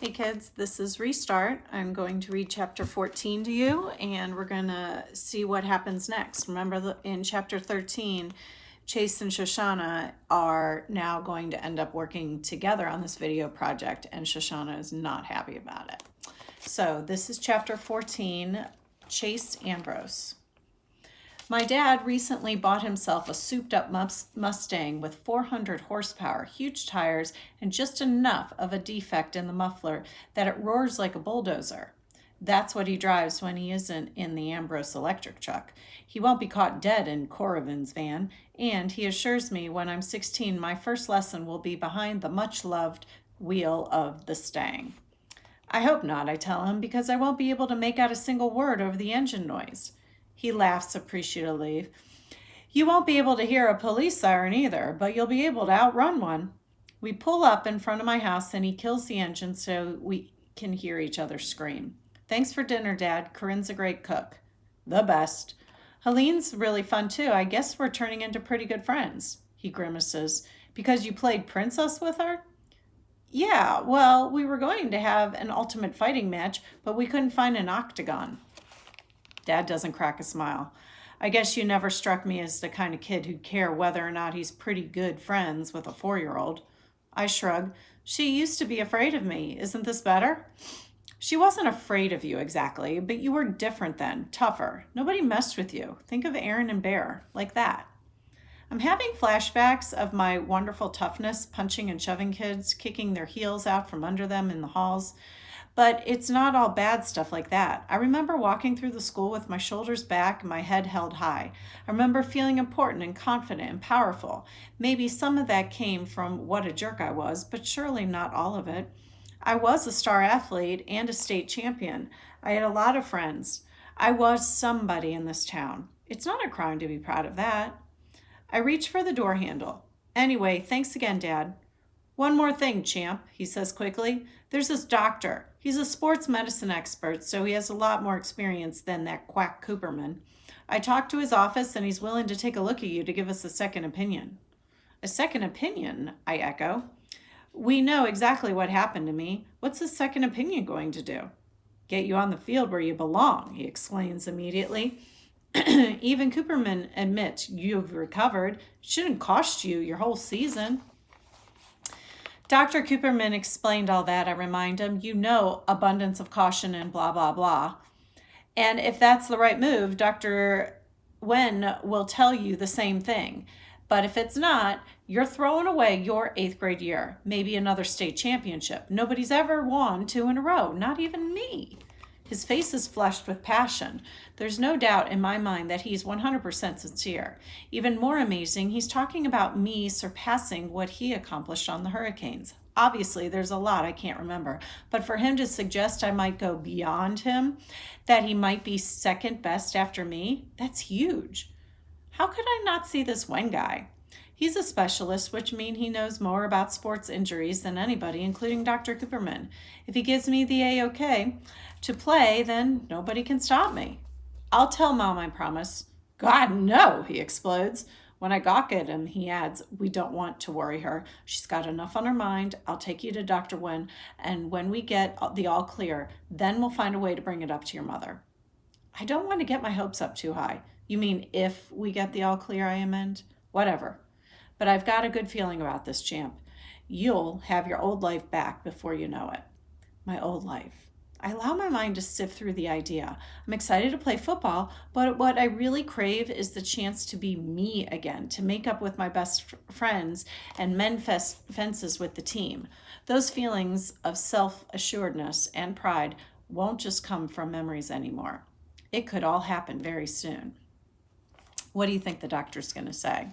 Hey kids, this is Restart. I'm going to read chapter 14 to you and we're going to see what happens next. Remember in chapter 13, Chase and Shoshana are now going to end up working together on this video project and Shoshana is not happy about it. So this is chapter 14, Chase Ambrose. My dad recently bought himself a souped-up Mustang with 400 horsepower, huge tires, and just enough of a defect in the muffler that it roars like a bulldozer. That's what he drives when he isn't in the Ambrose electric truck. He won't be caught dead in Coravin's van, and he assures me when I'm 16 my first lesson will be behind the much-loved wheel of the Stang. I hope not, I tell him, because I won't be able to make out a single word over the engine noise. He laughs appreciatively. You won't be able to hear a police siren either, but you'll be able to outrun one. We pull up in front of my house and he kills the engine so we can hear each other scream. Thanks for dinner, Dad. Corinne's a great cook. The best. Helene's really fun too. I guess we're turning into pretty good friends. He grimaces. Because you played princess with her? Yeah, well, we were going to have an ultimate fighting match, but we couldn't find an octagon. Dad doesn't crack a smile. I guess you never struck me as the kind of kid who'd care whether or not he's pretty good friends with a 4-year-old. I shrug. She used to be afraid of me. Isn't this better? She wasn't afraid of you exactly, but you were different then, tougher. Nobody messed with you. Think of Aaron and Bear, like that. I'm having flashbacks of my wonderful toughness, punching and shoving kids, kicking their heels out from under them in the halls. But it's not all bad stuff like that. I remember walking through the school with my shoulders back and my head held high. I remember feeling important and confident and powerful. Maybe some of that came from what a jerk I was, but surely not all of it. I was a star athlete and a state champion. I had a lot of friends. I was somebody in this town. It's not a crime to be proud of that. I reach for the door handle. Anyway, thanks again, Dad. One more thing, champ, he says quickly. There's this doctor. He's a sports medicine expert, so he has a lot more experience than that quack Cooperman. I talked to his office, and he's willing to take a look at you to give us a second opinion. A second opinion, I echo. We know exactly what happened to me. What's a second opinion going to do? Get you on the field where you belong, he explains immediately. Even Cooperman admits you've recovered. It shouldn't cost you your whole season. Dr. Cooperman explained all that, I remind him. You know abundance of caution and blah, blah, blah. And if that's the right move, Dr. Wen will tell you the same thing. But if it's not, you're throwing away your 8th grade year, maybe another state championship. Nobody's ever won 2 in a row, not even me. His face is flushed with passion. There's no doubt in my mind that he's 100% sincere. Even more amazing, he's talking about me surpassing what he accomplished on the Hurricanes. Obviously, there's a lot I can't remember, but for him to suggest I might go beyond him, that he might be second best after me, that's huge. How could I not see this one guy? He's a specialist, which means he knows more about sports injuries than anybody, including Dr. Cooperman. If he gives me the A-OK to play, then nobody can stop me. I'll tell Mom, I promise. God, no, he explodes. When I gawk at him, he adds, we don't want to worry her. She's got enough on her mind. I'll take you to Dr. Wen, and when we get the all clear, then we'll find a way to bring it up to your mother. I don't want to get my hopes up too high. You mean if we get the all clear, I amend? Whatever. But I've got a good feeling about this, champ. You'll have your old life back before you know it. My old life. I allow my mind to sift through the idea. I'm excited to play football, but what I really crave is the chance to be me again, to make up with my best friends and mend fences with the team. Those feelings of self-assuredness and pride won't just come from memories anymore. It could all happen very soon. What do you think the doctor's going to say?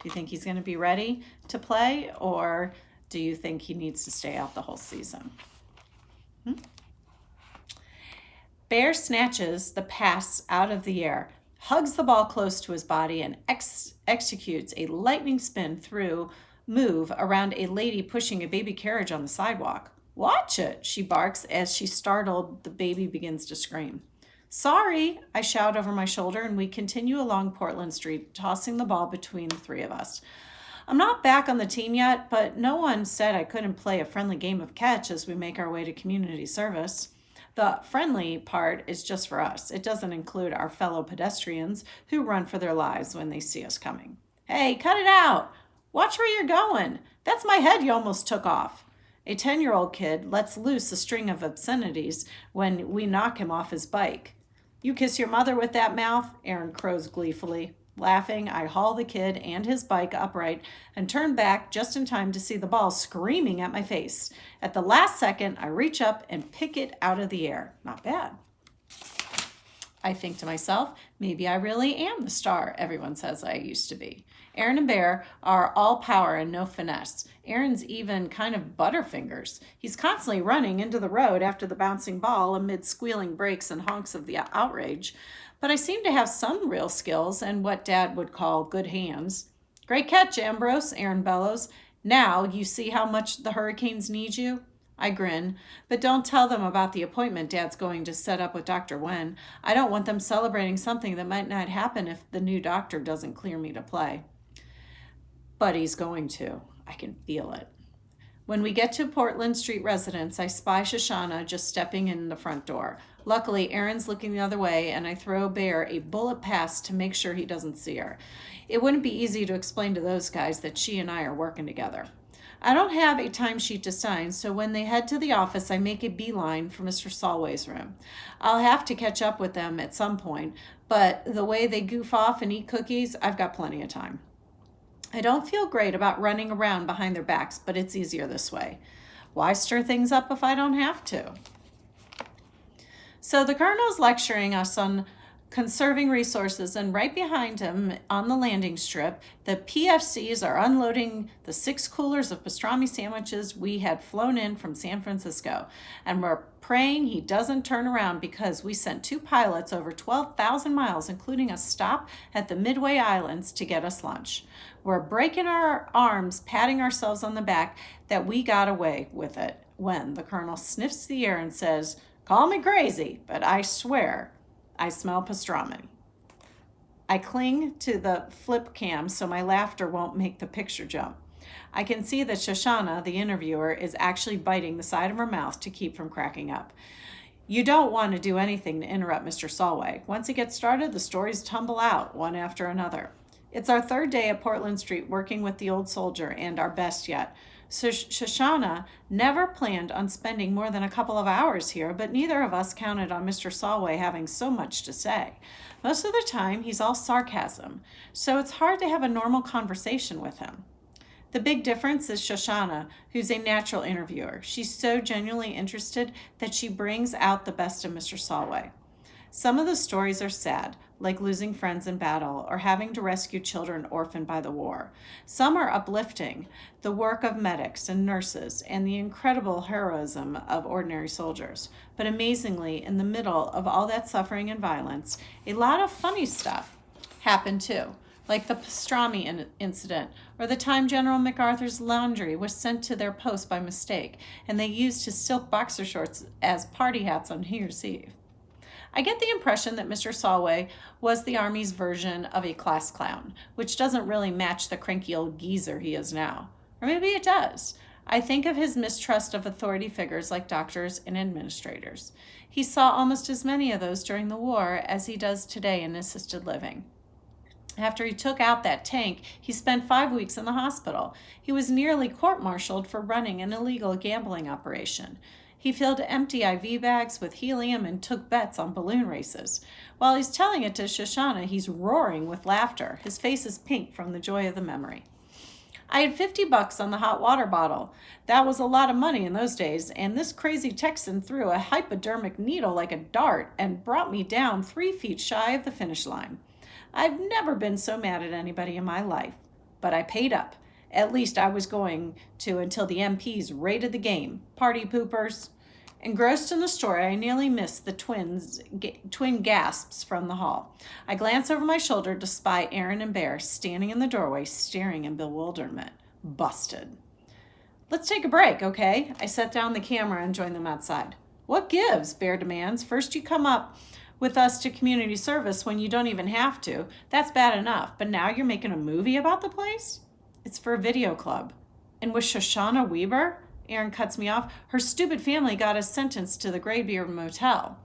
Do you think he's going to be ready to play, or do you think he needs to stay out the whole season? Bear snatches the pass out of the air, hugs the ball close to his body, and executes a lightning spin through move around a lady pushing a baby carriage on the sidewalk. Watch it, she barks as she startled the baby begins to scream. Sorry, I shout over my shoulder, and we continue along Portland Street, tossing the ball between the three of us. I'm not back on the team yet, but no one said I couldn't play a friendly game of catch as we make our way to community service. The friendly part is just for us. It doesn't include our fellow pedestrians who run for their lives when they see us coming. Hey, cut it out! Watch where you're going! That's my head you almost took off. A 10-year-old kid lets loose a string of obscenities when we knock him off his bike. You kiss your mother with that mouth? Aaron crows gleefully. Laughing, I haul the kid and his bike upright and turn back just in time to see the ball screaming at my face. At the last second, I reach up and pick it out of the air. Not bad. I think to myself, maybe I really am the star everyone says I used to be. Aaron and Bear are all power and no finesse. Aaron's even kind of butterfingers. He's constantly running into the road after the bouncing ball amid squealing brakes and honks of the outrage. But I seem to have some real skills and what Dad would call good hands. Great catch, Ambrose, Aaron bellows. Now you see how much the Hurricanes need you? I grin, but don't tell them about the appointment Dad's going to set up with Dr. Wen. I don't want them celebrating something that might not happen if the new doctor doesn't clear me to play. But he's going to. I can feel it. When we get to Portland Street residence, I spy Shoshana just stepping in the front door. Luckily, Aaron's looking the other way, and I throw Bear a bullet pass to make sure he doesn't see her. It wouldn't be easy to explain to those guys that she and I are working together. I don't have a timesheet to sign, so when they head to the office, I make a beeline for Mr. Solway's room. I'll have to catch up with them at some point, but the way they goof off and eat cookies, I've got plenty of time. I don't feel great about running around behind their backs, but it's easier this way. Why stir things up if I don't have to? So the Colonel's lecturing us on conserving resources, and right behind him on the landing strip, the PFCs are unloading the 6 coolers of pastrami sandwiches we had flown in from San Francisco, and we're praying he doesn't turn around because we sent 2 pilots over 12,000 miles, including a stop at the Midway Islands, to get us lunch. We're breaking our arms, patting ourselves on the back that we got away with it when the Colonel sniffs the air and says, "Call me crazy, but I swear I smell pastrami." I cling to the flip cam so my laughter won't make the picture jump. I can see that Shoshana, the interviewer, is actually biting the side of her mouth to keep from cracking up. You don't want to do anything to interrupt Mr. Solway. Once he gets started, the stories tumble out one after another. It's our 3rd day at Portland Street working with the old soldier, and our best yet. So Shoshana never planned on spending more than a couple of hours here, but neither of us counted on Mr. Solway having so much to say. Most of the time, he's all sarcasm, so it's hard to have a normal conversation with him. The big difference is Shoshana, who's a natural interviewer. She's so genuinely interested that she brings out the best of Mr. Solway. Some of the stories are sad, like losing friends in battle or having to rescue children orphaned by the war. Some are uplifting, the work of medics and nurses and the incredible heroism of ordinary soldiers. But amazingly, in the middle of all that suffering and violence, a lot of funny stuff happened too, like the pastrami incident or the time General MacArthur's laundry was sent to their post by mistake and they used his silk boxer shorts as party hats on New Year's Eve. I get the impression that Mr. Solway was the Army's version of a class clown, which doesn't really match the cranky old geezer he is now. Or maybe it does. I think of his mistrust of authority figures like doctors and administrators. He saw almost as many of those during the war as he does today in assisted living. After he took out that tank, he spent 5 weeks in the hospital. He was nearly court-martialed for running an illegal gambling operation. He filled empty IV bags with helium and took bets on balloon races. While he's telling it to Shoshana, he's roaring with laughter. His face is pink from the joy of the memory. I had $50 on the hot water bottle. That was a lot of money in those days, and this crazy Texan threw a hypodermic needle like a dart and brought me down 3 feet shy of the finish line. I've never been so mad at anybody in my life, but I paid up. At least I was going to until the MPs raided the game. Party poopers. Engrossed in the story, I nearly missed the twin gasps from the hall. I glance over my shoulder to spy Aaron and Bear standing in the doorway, staring in bewilderment. Busted. Let's take a break, okay? I set down the camera and joined them outside. What gives? Bear demands. First you come up with us to community service when you don't even have to. That's bad enough, but now you're making a movie about the place? It's for a video club. And with Shoshana Weber? Aaron cuts me off. Her stupid family got us sentenced to the Graybeard Motel.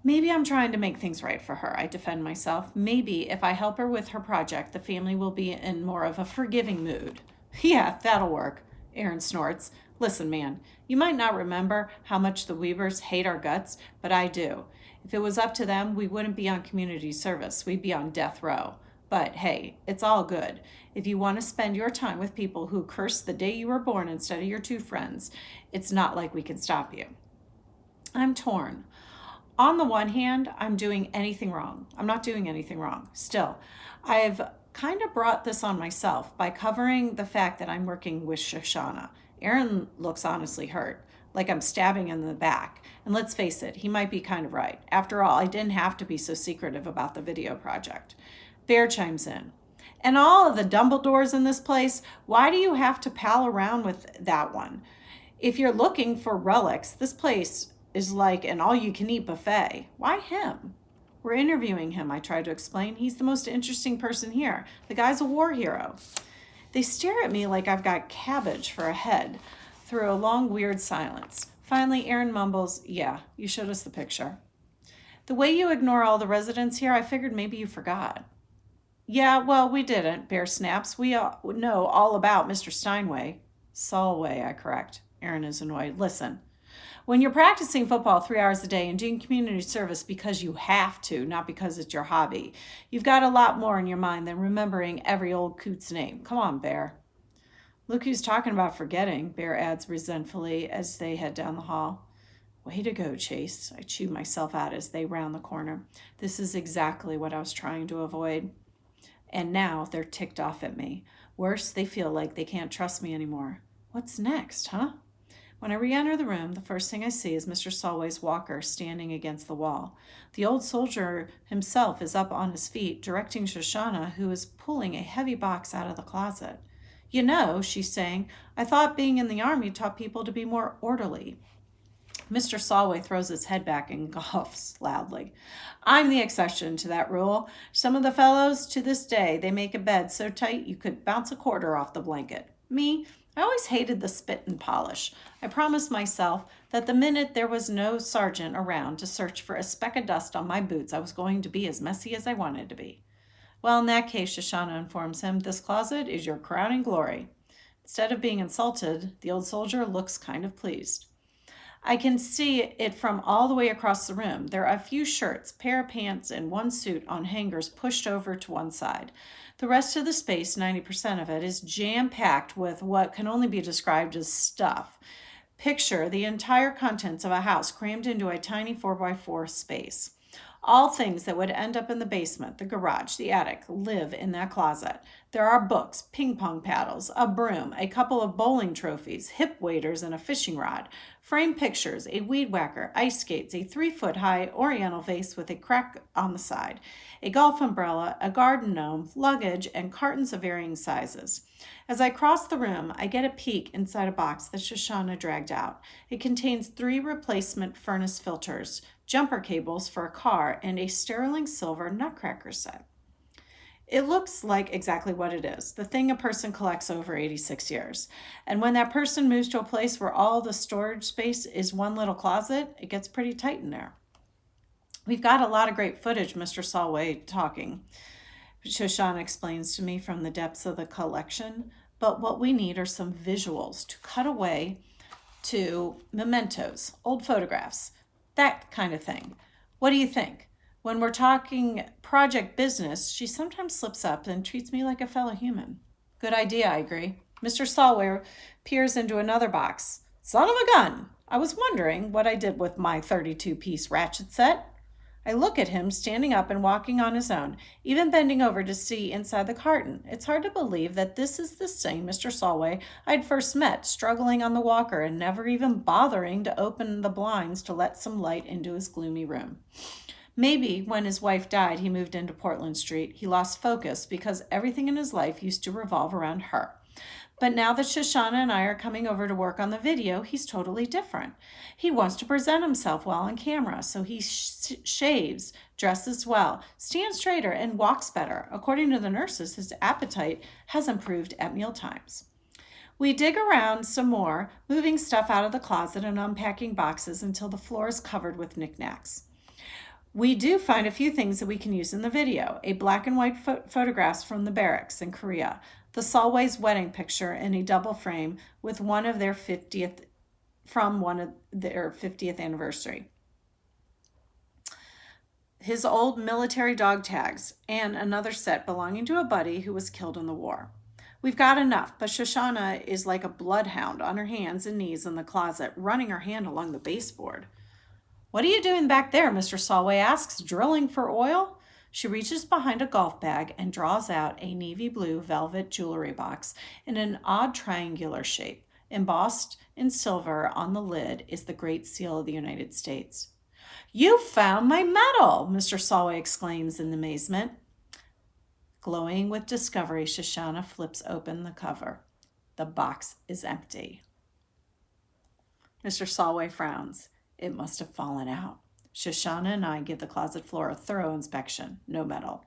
Maybe I'm trying to make things right for her, I defend myself. Maybe if I help her with her project, the family will be in more of a forgiving mood. Yeah, that'll work, Aaron snorts. Listen, man, you might not remember how much the Weavers hate our guts, but I do. If it was up to them, we wouldn't be on community service. We'd be on death row. But hey, it's all good. If you want to spend your time with people who curse the day you were born instead of your two friends, it's not like we can stop you. I'm torn. On the one hand, I'm doing anything wrong. I'm not doing anything wrong. Still, I've kind of brought this on myself by covering the fact that I'm working with Shoshana. Aaron looks honestly hurt, like I'm stabbing him in the back. And let's face it, he might be kind of right. After all, I didn't have to be so secretive about the video project. Bear chimes in. And all of the Dumbledores in this place, why do you have to pal around with that one? If you're looking for relics, this place is like an all-you-can-eat buffet. Why him? We're interviewing him, I try to explain. He's the most interesting person here. The guy's a war hero. They stare at me like I've got cabbage for a head through a long, weird silence. Finally, Aaron mumbles, yeah, you showed us the picture. The way you ignore all the residents here, I figured maybe you forgot. Yeah, well, we didn't, Bear snaps. We know all about Mr. Steinway. Solway, I correct. Aaron is annoyed. Listen. When you're practicing football 3 hours a day and doing community service because you have to, not because it's your hobby, you've got a lot more in your mind than remembering every old coot's name. Come on, Bear. Look who's talking about forgetting, Bear adds resentfully as they head down the hall. Way to go, Chase. I chew myself out as they round the corner. This is exactly what I was trying to avoid. And now they're ticked off at me. Worse, they feel like they can't trust me anymore. What's next, huh? When I re-enter the room, the first thing I see is Mr. Solway's walker standing against the wall. The old soldier himself is up on his feet, directing Shoshana, who is pulling a heavy box out of the closet. You know, she's saying, I thought being in the army taught people to be more orderly. Mr. Solway throws his head back and coughs loudly. I'm the exception to that rule. Some of the fellows, to this day, they make a bed so tight you could bounce a quarter off the blanket. Me, I always hated the spit and polish. I promised myself that the minute there was no sergeant around to search for a speck of dust on my boots, I was going to be as messy as I wanted to be. Well, in that case, Shoshana informs him, this closet is your crowning glory. Instead of being insulted, the old soldier looks kind of pleased. I can see it from all the way across the room. There are a few shirts, pair of pants, and one suit on hangers pushed over to one side. The rest of the space, 90% of it, is jam-packed with what can only be described as stuff. Picture the entire contents of a house crammed into a tiny 4x4 space. All things that would end up in the basement, the garage, the attic, live in that closet. There are books, ping pong paddles, a broom, a couple of bowling trophies, hip waders, and a fishing rod, framed pictures, a weed whacker, ice skates, a 3-foot-high oriental vase with a crack on the side, a golf umbrella, a garden gnome, luggage, and cartons of varying sizes. As I cross the room, I get a peek inside a box that Shoshana dragged out. It contains 3 replacement furnace filters, jumper cables for a car, and a sterling silver nutcracker set. It looks like exactly what it is, the thing a person collects over 86 years. And when that person moves to a place where all the storage space is one little closet, it gets pretty tight in there. We've got a lot of great footage, Mr. Solway talking. Shoshana explains to me from the depths of the collection, but what we need are some visuals to cut away to mementos, old photographs, that kind of thing. What do you think? When we're talking project business, she sometimes slips up and treats me like a fellow human. Good idea, I agree. Mr. Solway peers into another box. Son of a gun! I was wondering what I did with my 32-piece ratchet set. I look at him standing up and walking on his own, even bending over to see inside the carton. It's hard to believe that this is the same Mr. Solway I'd first met, struggling on the walker and never even bothering to open the blinds to let some light into his gloomy room. Maybe when his wife died, he moved into Portland Street. He lost focus because everything in his life used to revolve around her. But now that Shoshana and I are coming over to work on the video, he's totally different. He wants to present himself well on camera, so he shaves, dresses well, stands straighter, and walks better. According to the nurses, his appetite has improved at mealtimes. We dig around some more, moving stuff out of the closet and unpacking boxes until the floor is covered with knickknacks. We do find a few things that we can use in the video. A black and white photographs from the barracks in Korea, the Solway's wedding picture in a double frame with one of their 50th anniversary. His old military dog tags, and another set belonging to a buddy who was killed in the war. We've got enough, but Shoshana is like a bloodhound on her hands and knees in the closet, running her hand along the baseboard. "What are you doing back there?" Mr. Solway asks. "Drilling for oil?" She reaches behind a golf bag and draws out a navy blue velvet jewelry box in an odd triangular shape. Embossed in silver on the lid is the Great Seal of the United States. "You found my medal!" Mr. Solway exclaims in amazement. Glowing with discovery, Shoshana flips open the cover. The box is empty. Mr. Solway frowns. It must have fallen out. Shoshana and I give the closet floor a thorough inspection. No medal.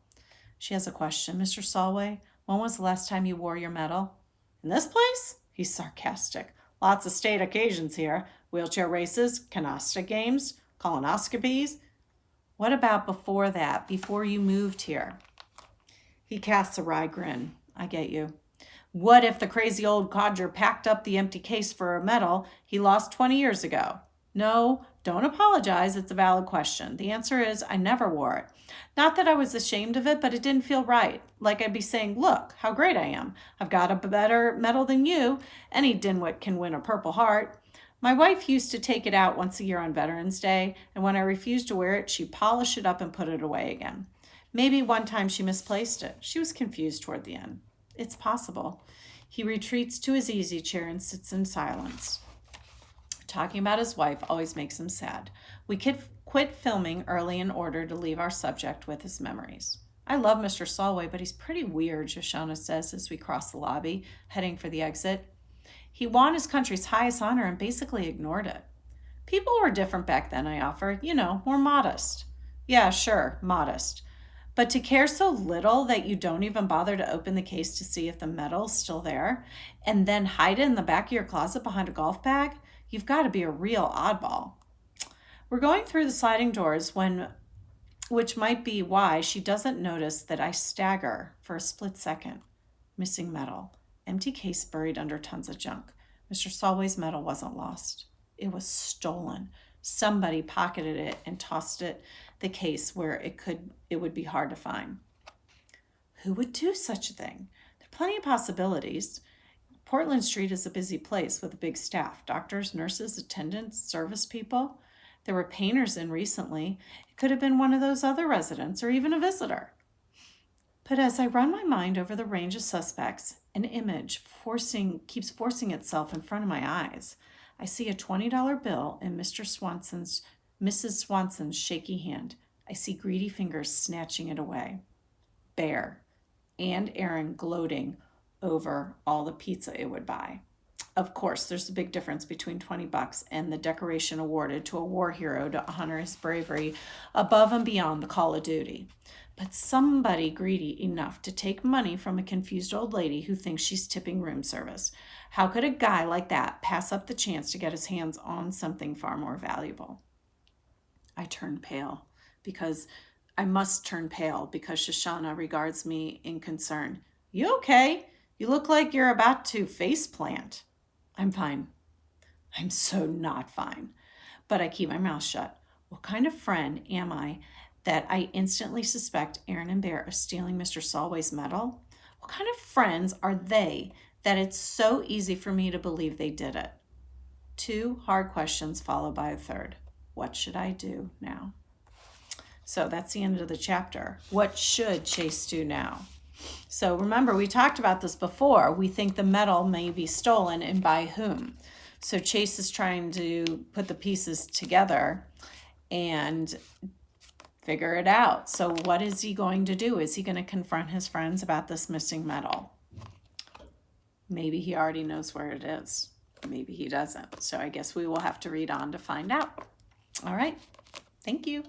She has a question. "Mr. Solway, when was the last time you wore your medal?" "In this place?" He's sarcastic. "Lots of state occasions here. Wheelchair races, canasta games, colonoscopies." "What about before that, before you moved here?" He casts a wry grin. "I get you. What if the crazy old codger packed up the empty case for a medal he lost 20 years ago?" "No, don't apologize. It's a valid question. The answer is I never wore it. Not that I was ashamed of it, but it didn't feel right. Like I'd be saying, 'Look, how great I am. I've got a better medal than you. Any dimwit can win a Purple Heart.' My wife used to take it out once a year on Veterans Day, and when I refused to wear it, she'd polish it up and put it away again. Maybe one time she misplaced it. She was confused toward the end. It's possible." He retreats to his easy chair and sits in silence. Talking about his wife always makes him sad. We could quit filming early in order to leave our subject with his memories. "I love Mr. Solway, but he's pretty weird," Shoshana says as we cross the lobby, heading for the exit. "He won his country's highest honor and basically ignored it." "People were different back then," I offer. More modest." "Yeah, sure, modest. But to care so little that you don't even bother to open the case to see if the medal's still there, and then hide it in the back of your closet behind a golf bag, you've got to be a real oddball." We're going through the sliding doors which might be why she doesn't notice that I stagger for a split second. Missing medal. Empty case buried under tons of junk. Mr. Solway's medal wasn't lost. It was stolen. Somebody pocketed it and tossed the case where it would be hard to find. Who would do such a thing? There are plenty of possibilities. Portland Street is a busy place with a big staff. Doctors, nurses, attendants, service people. There were painters in recently. It could have been one of those other residents or even a visitor. But as I run my mind over the range of suspects, an image keeps forcing itself in front of my eyes. I see a $20 bill in Mrs. Swanson's shaky hand. I see greedy fingers snatching it away. Bear and Aaron gloating over all the pizza it would buy. Of course, there's a big difference between $20 and the decoration awarded to a war hero to honor his bravery above and beyond the call of duty. But somebody greedy enough to take money from a confused old lady who thinks she's tipping room service. How could a guy like that pass up the chance to get his hands on something far more valuable? I turn pale because Shoshana regards me in concern. "You okay? You look like you're about to faceplant." "I'm fine." I'm so not fine. But I keep my mouth shut. What kind of friend am I that I instantly suspect Aaron and Bear of stealing Mr. Solway's medal? What kind of friends are they that it's so easy for me to believe they did it? 2 hard questions followed by a third. What should I do now? So that's the end of the chapter. What should Chase do now? So remember, we talked about this before. We think the medal may be stolen, and by whom? So Chase is trying to put the pieces together and figure it out. So what is he going to do? Is he going to confront his friends about this missing medal? Maybe he already knows where it is. Maybe he doesn't. So I guess we will have to read on to find out. All right. Thank you.